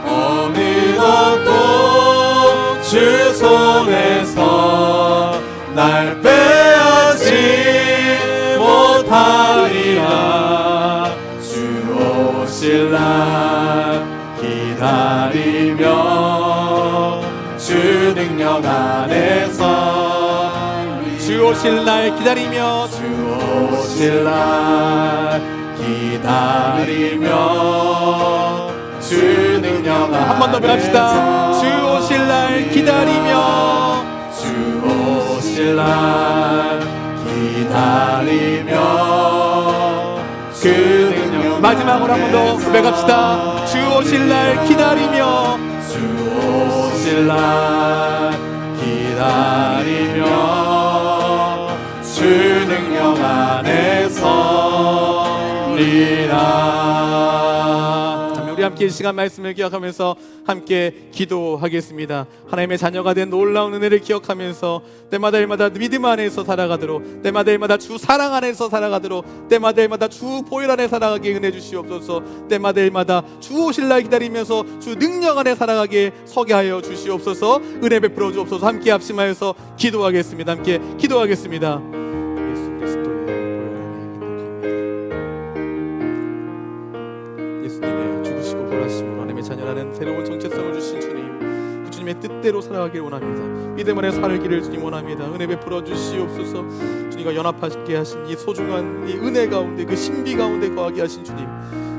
어느 것도 주 손에서 날 빼앗지 못하리라. 주 오실 날 기다리며 주 능력 안에서 주 오실 날 기다리며 주 오실 날 기다리며 주 능력 안에서 한 번 더 배합시다. 주 오실 날 기다리며 주 오실 날 기다리며 그 능력 마지막으로 한 번 더 고백합시다. 주 오실 날 기다리며 주 오실 날 기다리며 주 능력 안에서 리라. 우리 함께 이 시간 말씀을 기억하면서 함께 기도하겠습니다. 하나님의 자녀가 된 놀라운 은혜를 기억하면서 때마다 일마다 믿음 안에서 살아가도록, 때마다 일마다 주 사랑 안에서 살아가도록, 때마다 일마다 주 보혈 안에 살아가게 은혜 주시옵소서. 때마다 일마다 주 오실 날 기다리면서 주 능력 안에 살아가게 서게 하여 주시옵소서. 은혜 베풀어 주옵소서. 함께 합심하여서 기도하겠습니다. 함께 기도하겠습니다. 예수 그리스도의 보혈 안에 예수님의 죽으시고 부활하심으로 하나님의 자녀라는 새로운 정체성을 주신 주님, 그 주님의 뜻대로 살아가길 원합니다. 믿음 안에 살기를 주님 원합니다. 은혜 베풀어 주시옵소서. 주님과 연합하게 하신 이 소중한 이 은혜 가운데, 그 신비 가운데 거하게 하신 주님,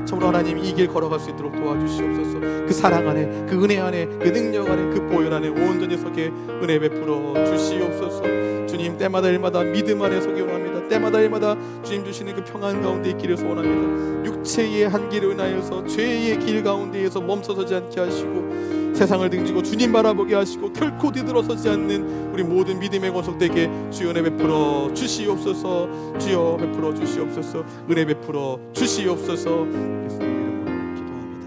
참으로 하나님 이 길 걸어갈 수 있도록 도와주시옵소서. 그 사랑 안에, 그 은혜 안에, 그 능력 안에, 그 보혈 안에 온전히 서게 은혜 베풀어 주시옵소서. 주님, 때마다 일마다 믿음 안에 서기 원합니다. 때마다 일마다 주님 주시는 그 평안 가운데 있기를 소원합니다. 육체의 한계로 인하여서 죄의 길 가운데에서 멈춰서지 않게 하시고, 세상을 등지고 주님 바라보게 하시고 결코 뒤돌아서지 않는 우리 모든 믿음의 권속되게 주여 은혜 베풀어 주시옵소서. 주여 베풀어 주시옵소서. 은혜 베풀어 주시옵소서. 예수님 이름으로 기도합니다.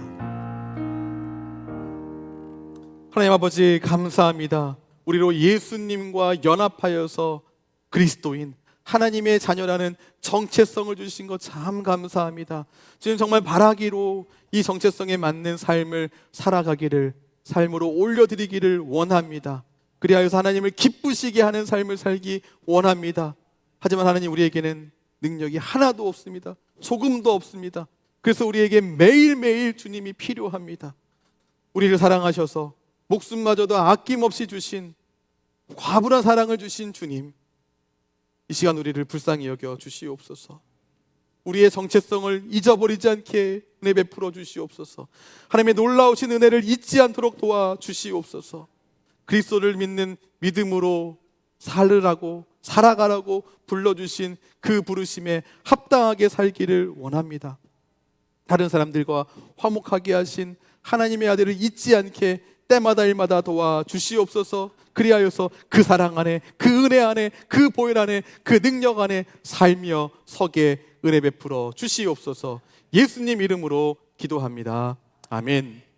하나님 아버지 감사합니다. 우리로 예수님과 연합하여서 그리스도인 하나님의 자녀라는 정체성을 주신 것 참 감사합니다. 주님, 정말 바라기로 이 정체성에 맞는 삶을 살아가기를, 삶으로 올려드리기를 원합니다. 그리하여서 하나님을 기쁘시게 하는 삶을 살기 원합니다. 하지만 하나님, 우리에게는 능력이 하나도 없습니다. 조금도 없습니다. 그래서 우리에게 매일매일 주님이 필요합니다. 우리를 사랑하셔서 목숨마저도 아낌없이 주신, 과분한 사랑을 주신 주님, 이 시간 우리를 불쌍히 여겨 주시옵소서. 우리의 정체성을 잊어버리지 않게 은혜 베풀어 주시옵소서. 하나님의 놀라우신 은혜를 잊지 않도록 도와주시옵소서. 그리스도를 믿는 믿음으로 살으라고, 살아가라고 불러주신 그 부르심에 합당하게 살기를 원합니다. 다른 사람들과 화목하게 하신 하나님의 아들을 잊지 않게 때마다 일마다 도와주시옵소서. 그리하여서 그 사랑 안에, 그 은혜 안에, 그 보혈 안에, 그 능력 안에 살며 서게 은혜 베풀어 주시옵소서. 예수님 이름으로 기도합니다. 아멘.